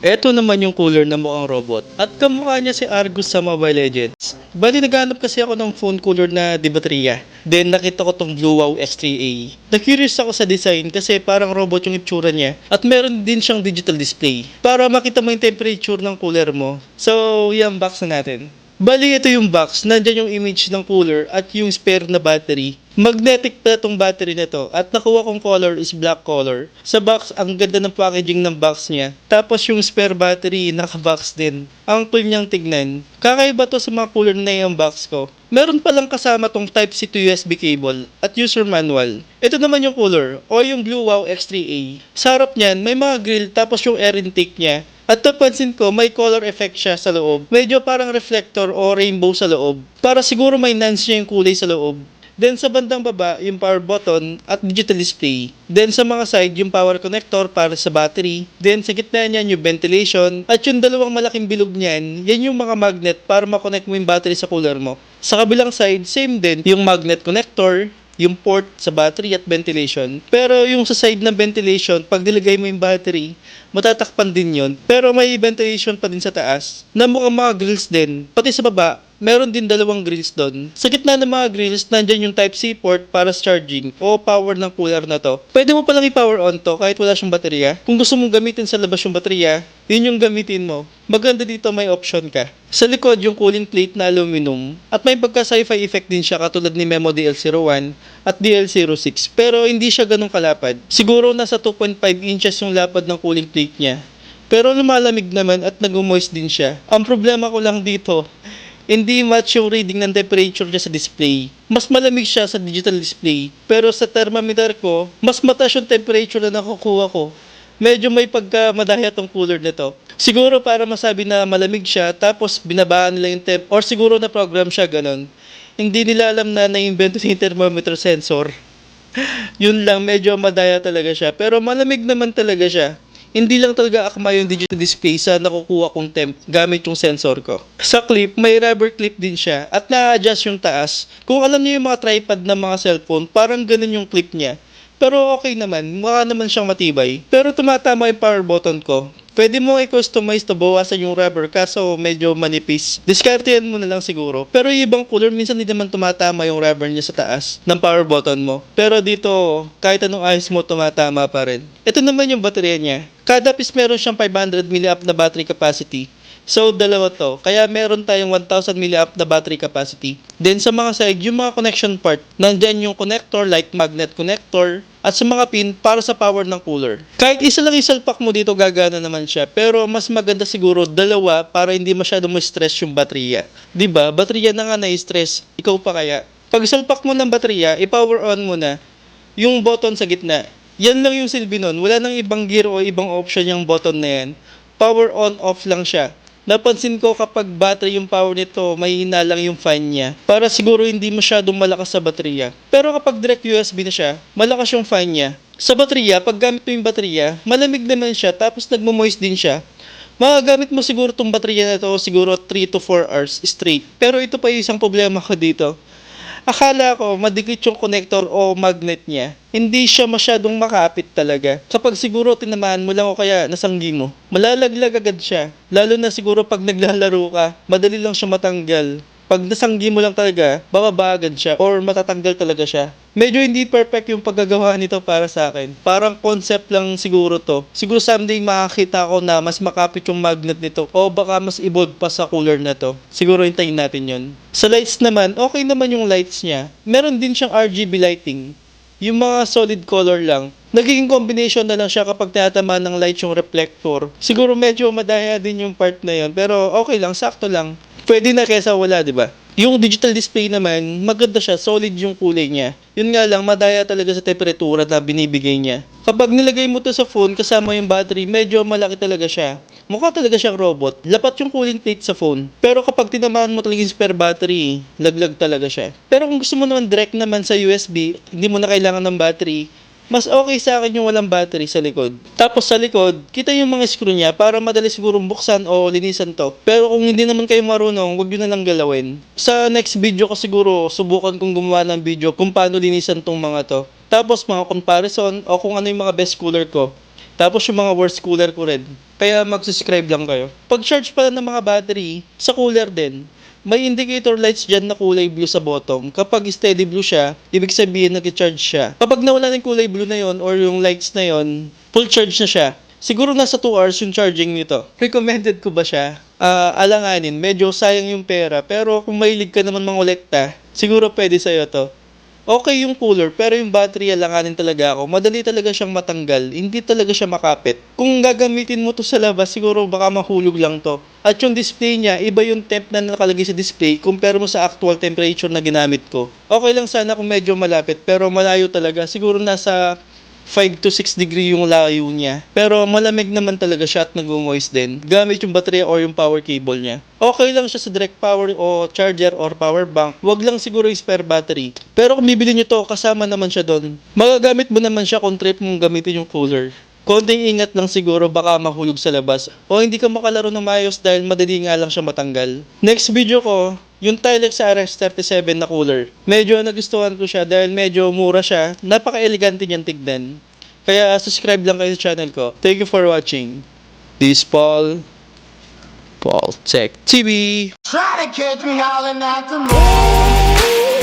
Eto naman yung cooler na mukhang robot. At kamukha niya si Argus sa Mobile Legends. Bali naghanap kasi ako ng phone cooler na di baterya. Then nakita ko tong Blue Wow X3A. Na-curious ako sa design kasi parang robot yung itsura niya. At meron din siyang digital display. Para makita mo yung temperature ng cooler mo. So, yung box na natin. Bali, ito yung box. Nandyan yung image ng cooler at yung spare na battery. Magnetic pala tong battery na to at nakuha kong color is black color. Sa box, ang ganda ng packaging ng box niya. Tapos yung spare battery, naka-box din. Ang cool niyang tignan. Kakaiba to sa mga cooler na yung box ko. Meron palang kasama tong Type-C to USB cable at user manual. Ito naman yung cooler o yung Blue Wow X3A. Sa harap niyan, may mga grill tapos yung air intake niya. At napansin ko, may color effect siya sa loob. Medyo parang reflector o rainbow sa loob. Para siguro may nance niya yung kulay sa loob. Then sa bandang baba, yung power button at digital display. Then sa mga side, yung power connector para sa battery. Then sa gitna niyan, yung ventilation. At yung dalawang malaking bilog niyan, yan yung mga magnet para makonect mo yung battery sa cooler mo. Sa kabilang side, same din, yung magnet connector, yung port sa battery at ventilation. Pero yung sa side ng ventilation, pag nilagay mo yung battery, matatakpan din yon. Pero may ventilation pa din sa taas na mukhang mga grills din. Pati sa baba, meron din dalawang grills doon. Sa gitna ng mga grills, nandyan yung Type-C port para sa charging o power ng cooler na to. Pwede mo palang i-power on to kahit wala siyang baterya. Kung gusto mong gamitin sa labas yung baterya, yun yung gamitin mo. Maganda dito may option ka. Sa likod yung cooling plate na aluminum at may pagka sci-fi effect din siya katulad ni Memo DL01 at DL06 pero hindi siya ganun kalapad. Siguro nasa 2.5 inches yung lapad ng cooling plate niya. Pero lumalamig naman at nag-moist din siya. Ang problema ko lang dito, hindi match yung reading ng temperature niya sa display. Mas malamig siya sa digital display. Pero sa thermometer ko, mas mataas yung temperature na nakukuha ko. Medyo may pagkamadaya tong cooler nito. Siguro para masabi na malamig siya, tapos binabaan nila yung temp, or siguro na program siya ganun. Hindi nila alam na na-invento yung thermometer sensor. Yun lang, medyo madaya talaga siya. Pero malamig naman talaga siya. Hindi lang talaga akma yung digital display sa nakukuha kong temp gamit yung sensor ko. Sa clip, may rubber clip din siya at na-adjust yung taas. Kung alam niyo yung mga tripod ng mga cellphone, parang ganun yung clip niya. Pero okay naman, mukha naman siyang matibay. Pero tumatama yung power button ko. Pwede mo i-customize to bawasan yung rubber kaso medyo manipis. Diskartehan mo na lang siguro. Pero yung ibang cooler, minsan hindi naman tumatama yung rubber niya sa taas ng power button mo. Pero dito, kahit anong ayos mo, tumatama pa rin. Ito naman yung baterya niya. Kada piece meron siyang 500 mAh na battery capacity. So, dalawa to. Kaya meron tayong 1000 mAh na battery capacity. Then sa mga side, yung mga connection part, nandyan yung connector like magnet connector at sa mga pin para sa power ng cooler. Kahit isa lang isalpak mo dito, gagana naman siya. Pero mas maganda siguro dalawa para hindi masyadong ma-stress yung baterya. 'Di ba? Baterya na nga na-stress. Ikaw pa kaya? Pag isalpak mo ng baterya, i-power on mo na yung button sa gitna. Yan lang yung silbi nun. Wala nang ibang gear o ibang option yung button na yan. Power on off lang siya. Napansin ko kapag battery yung power nito, mahina lang yung fan niya. Para siguro hindi masyadong malakas sa baterya. Pero kapag direct USB na siya, malakas yung fan niya. Sa baterya, pag gamit mo yung baterya, malamig naman siya tapos nagmo-moist din siya. Magagamit mo siguro tong baterya na to siguro 3 to 4 hours straight. Pero ito pa yung isang problema ko dito. Akala ko madikit yung connector o magnet niya. Hindi siya masyadong makapit talaga. Kapag siguro tinamaan mo lang o kaya nasanggi mo, malalaglag agad siya. Lalo na siguro pag naglalaro ka, madali lang siya matanggal. Pag nasanggi mo lang talaga, bababa agad siya or matatanggal talaga siya. Medyo hindi perfect yung paggagawa nito para sa akin. Parang concept lang siguro to. Siguro someday makakita ko na mas makapit yung magnet nito o baka mas evolve pa sa cooler na to. Siguro hintayin natin yon. Sa lights naman, okay naman yung lights niya. Meron din siyang RGB lighting. Yung mga solid color lang. Nagiging combination na lang siya kapag tinatamaan ng light yung reflector. Siguro medyo madaya din yung part na yon, pero okay lang, sakto lang. Pwede na kesa wala, di ba? Yung digital display naman, maganda siya, solid yung kulay niya. Yun nga lang, madaya talaga sa temperatura na binibigay niya. Kapag nilagay mo to sa phone kasama yung battery, medyo malaki talaga siya. Mukha talaga siyang robot. Lapat yung cooling plate sa phone. Pero kapag tinamaan mo talaga yung spare battery, laglag talaga siya. Pero kung gusto mo naman direct naman sa USB, hindi mo na kailangan ng battery, mas okay sa akin yung walang battery sa likod. Tapos sa likod, kita yung mga screw niya para madali sigurong buksan o linisan to. Pero kung hindi naman kayo marunong, huwag nyo na lang galawin. Sa next video ko siguro, subukan kong gumawa ng video kung paano linisan tong mga to. Tapos mga comparison o kung ano yung mga best cooler ko. Tapos yung mga worst cooler ko rin. Kaya mag-subscribe lang kayo. Pag-charge pala ng mga battery, sa cooler din, may indicator lights dyan na kulay blue sa bottom. Kapag steady blue siya, ibig sabihin nag-charge siya. Kapag nawala ng kulay blue na yon or yung lights na yon, full charge na siya. Siguro nasa 2 hours yung charging nito. Recommended ko ba siya? Alanganin, medyo sayang yung pera. Pero kung mahilig ka naman mangolekta, siguro pwede sa'yo to. Okay yung cooler, pero yung battery alanganin talaga ako. Madali talaga siyang matanggal, hindi talaga siya makapit. Kung gagamitin mo to sa labas, siguro baka mahulog lang to. At yung display niya, iba yung temp na nakalagay sa display compare mo sa actual temperature na ginamit ko. Okay lang sana kung medyo malapit, pero malayo talaga. Siguro nasa 5 to 6 degree yung layo niya. Pero malamig naman talaga siya at nag-moist din. Gamit yung baterya or yung power cable niya. Okay lang siya sa direct power o charger or power bank. Wag lang siguro yung spare battery. Pero kung bibili nyo to, kasama naman siya doon. Magagamit mo naman siya kung trip mong gamitin yung cooler. Konting ingat lang siguro baka mahulog sa labas. O hindi ka makalaro ng maayos dahil madali nga lang siya matanggal. Next video ko, yung Tilex RX37 na cooler. Medyo nagustuhan ko siya dahil medyo mura siya. Napaka-elegante niyan tignan. Kaya subscribe lang kayo sa channel ko. Thank you for watching. This is Paul Tech TV. Try to catch me howling at the moon.